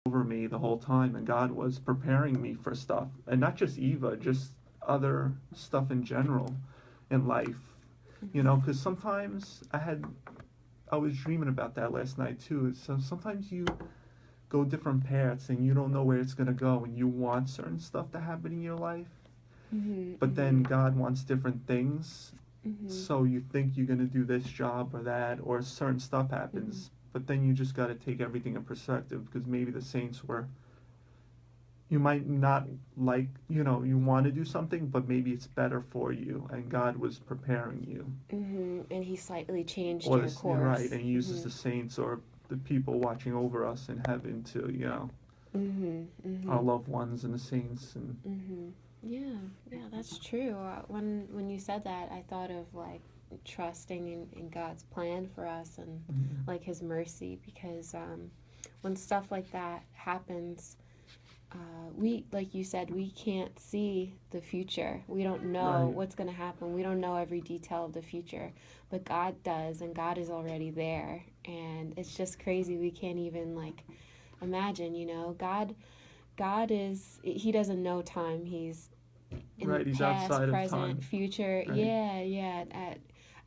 over me the whole time, and God was preparing me for stuff, and not just Eva, just other stuff in general in life. You know, because sometimes I was dreaming about that last night too. So sometimes you go different paths and you don't know where it's gonna go, and you want certain stuff to happen in your life, but then God wants different things. So you think you're gonna do this job or that, or certain stuff happens, but then you just gotta take everything in perspective, because maybe the saints were, you might not like, you want to do something, but maybe it's better for you, and God was preparing you. And he slightly changed Or your you're course. right, and he uses the saints or the people watching over us in heaven to, our loved ones and the saints. And Yeah, that's true. When you said that, I thought of like trusting in God's plan for us and like His mercy, because when stuff like that happens, we, like you said, we can't see the future. We don't know Right. what's going to happen. We don't know every detail of the future, but God does, and God is already there. And it's just crazy. We can't even like imagine. God is, He doesn't know time. He's in the Right, he's past, outside of present, time. future. Right. Yeah.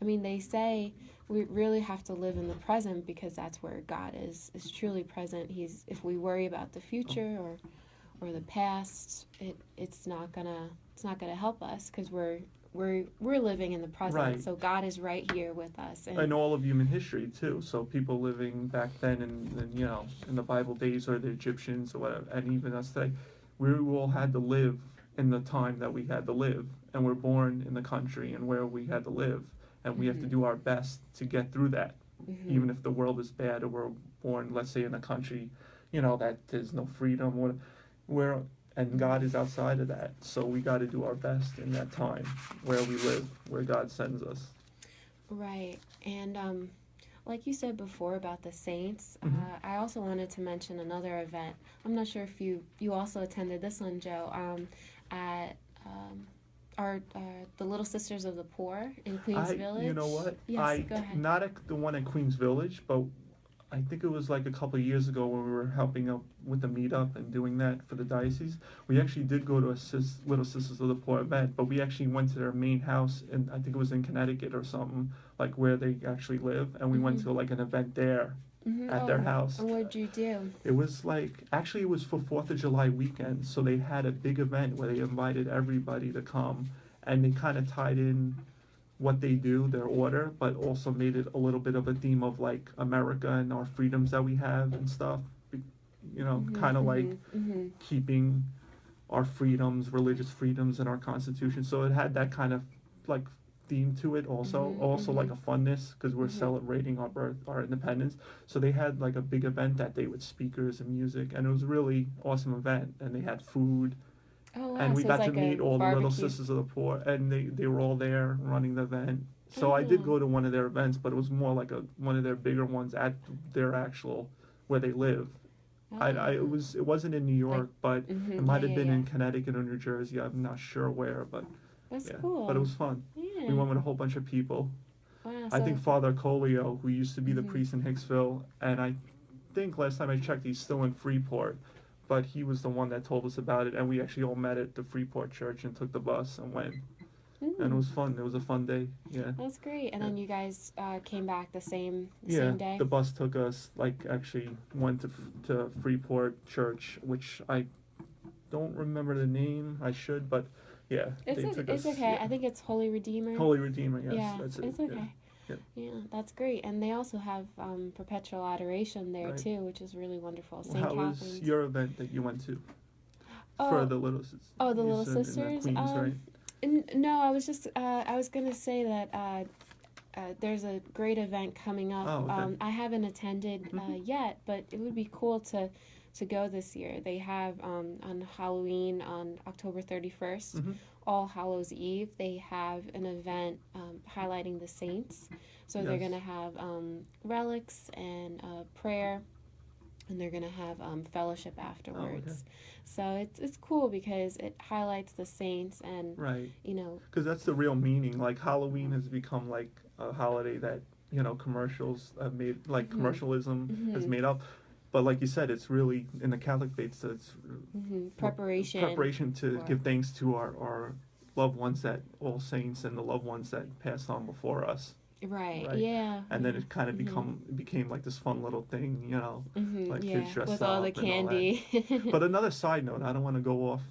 I mean, they say we really have to live in the present, because that's where God is truly present. If we worry about the future or the past, it's not gonna help us, because we're living in the present. Right. So God is right here with us. And all of human history too. So people living back then, and in the Bible days, or the Egyptians or whatever, and even us today, we all had to live in the time that we had to live, and we're born in the country and where we had to live, and we have to do our best to get through that, even if the world is bad, or we're born, let's say, in a country, that there's no freedom, or where, and God is outside of that. So we got to do our best in that time where we live, where God sends us. Right. And like you said before about the saints, I also wanted to mention another event. I'm not sure if you also attended this one, Joe, at our the Little Sisters of the Poor in Queens Village. You know what? Yes, go ahead. Not at the one at Queens Village, but I think it was like a couple of years ago when we were helping out with the meetup and doing that for the diocese. We actually did go to a Little Sisters of the Poor event, but we actually went to their main house, and I think it was in Connecticut or something, like where they actually live, and we went to like an event there at their house. And what did you do? It was actually it was for 4th of July weekend, so they had a big event where they invited everybody to come, and they kind of tied in what they do, their order, but also made it a little bit of a theme of like America and our freedoms that we have and stuff. Kind of like keeping our freedoms, religious freedoms, and our Constitution. So it had that kind of like theme to it also like a funness, because we're celebrating our birth, our independence. So they had like a big event that day with speakers and music, and it was a really awesome event, and they had food. Oh, wow. And we So got it's to like meet a all the Little barbecue. Sisters of the Poor, and they were all there running the event. So I did go to one of their events, but it was more like one of their bigger ones at their actual where they live. It wasn't in New York, but it might have been in Connecticut or New Jersey. I'm not sure where, but That's cool. But it was fun. Yeah. We went with a whole bunch of people. Wow, I think Father Colio, who used to be the priest in Hicksville, and I think last time I checked, he's still in Freeport, but he was the one that told us about it, and we actually all met at the Freeport church and took the bus and went. And it was fun. It was a fun day. Yeah. That's great. And then you guys came back the same Yeah, day? the bus took us, actually went to Freeport Church, which I don't remember the name. I should, but yeah. It's okay. Yeah. I think it's Holy Redeemer. Holy Redeemer, yes. Yeah, That's it. it's okay. Yeah, that's great. And they also have perpetual adoration there too, which is really wonderful. St. How Catherine's. was your event that you went to? Oh, for the Little Sisters? Oh, the Little Sisters? Queens, right? No, I was just I was gonna say that there's a great event coming up. Oh, okay. I haven't attended yet, but it would be cool to go this year. They have on Halloween on October 31st, All Hallows Eve, they have an event highlighting the saints. So they're going to have relics and prayer, and they're going to have fellowship afterwards. Oh, okay. So it's cool because it highlights the saints, and because that's the real meaning. Like Halloween has become like a holiday that commercials have made, like commercialism has made up. But like you said, it's really in the Catholic faith, so it's Preparation to for- give thanks to our loved ones, that all saints and the loved ones that passed on before us. Right. Right. Yeah. And then it kind of Mhm. became like this fun little thing, like Yeah. kids dress With up all the and all candy. that. But another side note, I don't want to go off,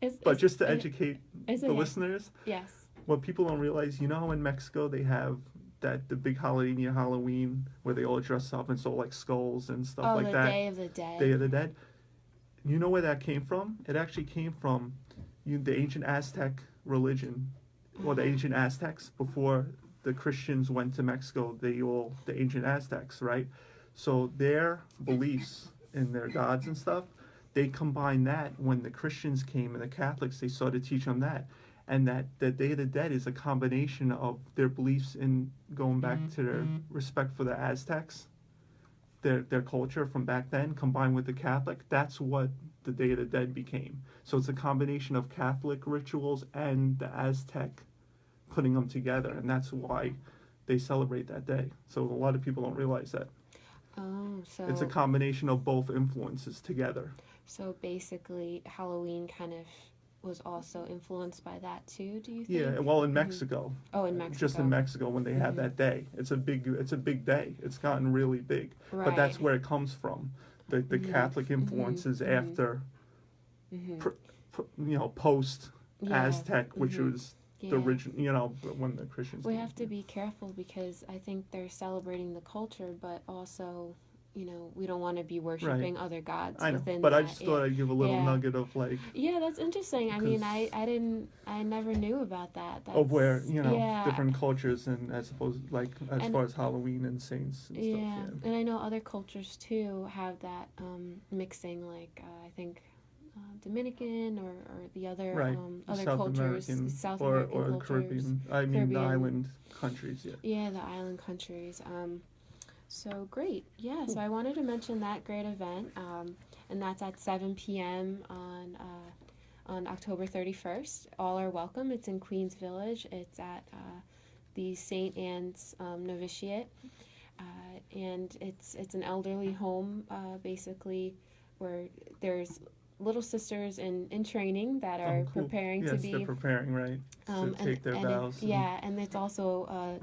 It's, but it's, just to it- educate it's the okay. listeners, Yes. what people don't realize, how in Mexico they have the big holiday near Halloween where they all dress up and so like skulls and stuff Oh, like the that. Day of the Dead. Day of the Dead. You know where that came from? It actually came from the ancient Aztec religion, or the ancient Aztecs before the Christians went to Mexico. The ancient Aztecs, right? So their beliefs in their gods and stuff, they combined that when the Christians came and the Catholics, they started to teach them that. And that the Day of the Dead is a combination of their beliefs in going back to their respect for the Aztecs, their culture from back then, combined with the Catholic. That's what the Day of the Dead became. So it's a combination of Catholic rituals and the Aztec putting them together, and that's why they celebrate that day. So a lot of people don't realize that. Oh, so It's a combination of both influences together. so basically Halloween kind of was also influenced by that too, do you think? Yeah, well, in Mexico. Oh, in Mexico. Just in Mexico when they have that day. It's a big day. It's gotten really big. Right. But that's where it comes from. The Catholic influences after post Aztec, which was the original, when the Christians We came. have to be careful because I think they're celebrating the culture, but also, we don't want to be worshiping other gods I know, within but that. I just thought I'd give a little nugget of Yeah, that's interesting. I mean, I never knew about that. of where yeah. different cultures, and I suppose as And- far as Halloween and saints and Yeah, stuff. and I know other cultures too have that mixing, like I think Dominican or the other Right, other South cultures, American South or American cultures. Caribbean. I mean the Caribbean. island countries. Yeah. Yeah, the island countries. So great. Yeah, so I wanted to mention that great event, and that's at 7 p.m. On October 31st. All are welcome. It's in Queens Village. It's at the St. Anne's Novitiate, and it's an elderly home, basically, where there's little sisters in training that are Cool. preparing Yes, to be they're preparing, right, to take their vows. and it's also a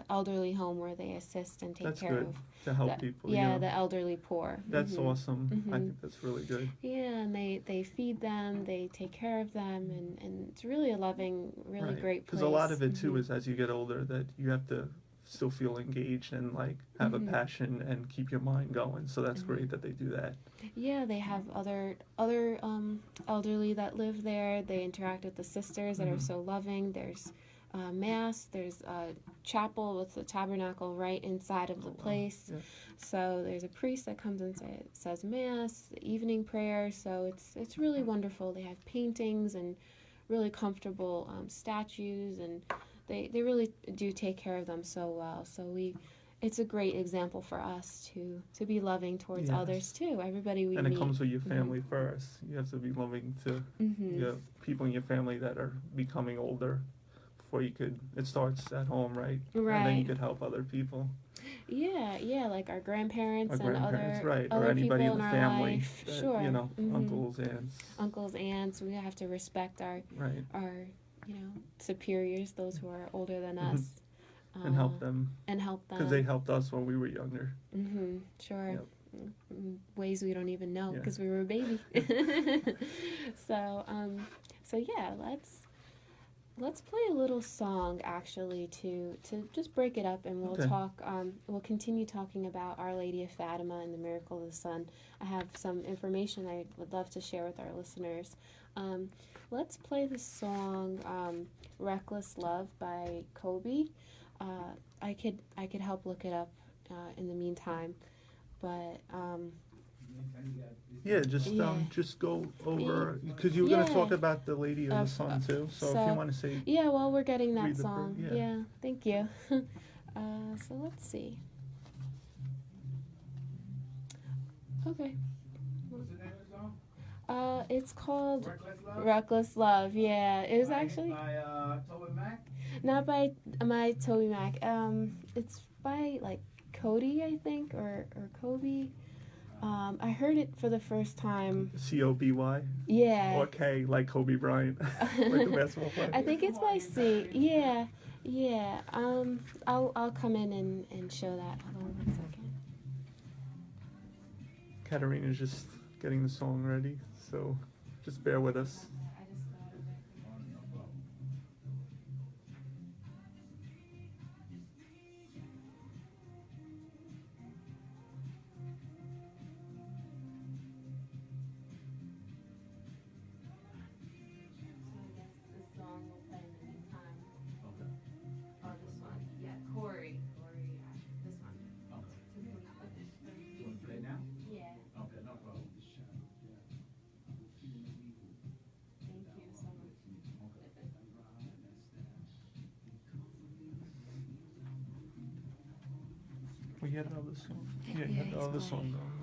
elderly home where they assist and take That's care good of to help people. the elderly poor. That's awesome. I Mhm. think that's really good. Yeah, and they feed them, they take care of them, and it's really a loving, really great place. Because a lot of it too is as you get older that you have to still feel engaged and have a passion and keep your mind going. So that's great that they do that. Yeah, they have other elderly that live there. They interact with the sisters that are so loving. There's mass. There's a chapel with the tabernacle right inside of the place. Yeah. So there's a priest that comes and says mass, the evening prayer. So it's really wonderful. They have paintings and really comfortable statues, and they really do take care of them so well. So it's a great example for us to be loving towards Yes. others too. Everybody we And meet. it comes with your family first. You have to be loving to your people in your family that are becoming older before it starts at home, right? Right. And then you could help other people. Yeah, like our grandparents Our grandparents, and right. other Or anybody people in the our family. life. That, Sure. uncles, aunts. Uncles, aunts. We have to respect our superiors, those who are older than us. And help them. And help them. Because they helped us when we were younger. Sure. Yep. Ways we don't even know Yeah. because we were a baby. So yeah, let's play a little song actually to just break it up, and we'll talk. We'll continue talking about Our Lady of Fatima and the Miracle of the Sun. I have some information I would love to share with our listeners. Let's play the song "Reckless Love" by Kobe. I could help look it up in the meantime, but just go over because you were going to talk about the Lady of the Sun too. So if you want to say well, we're getting that read the song. prayer, yeah. Thank you. So let's see. Okay. What's the name of the song? It's called Reckless Love? Reckless Love. Yeah, it was By actually Toby Mac? not by my Toby Mac. It's by like Cody, I think, or Kobe. I heard it for the first time. COBY Yeah. or K like Kobe Bryant, like the basketball player. I think it's by C. Yeah, yeah. I'll come in and show that. Hold on 1 second. Caterina's just getting the song ready, so just bear with us. I just thought of it. So I guess this song will play in the meantime. Okay. Oh, this one. Yeah, Corey. This one. Okay. To come out with this for You want to play now? Yeah. Okay, no problem. Thank you so much. We had another song. Yeah, Yeah, you yeah, had the he's other playing. song going.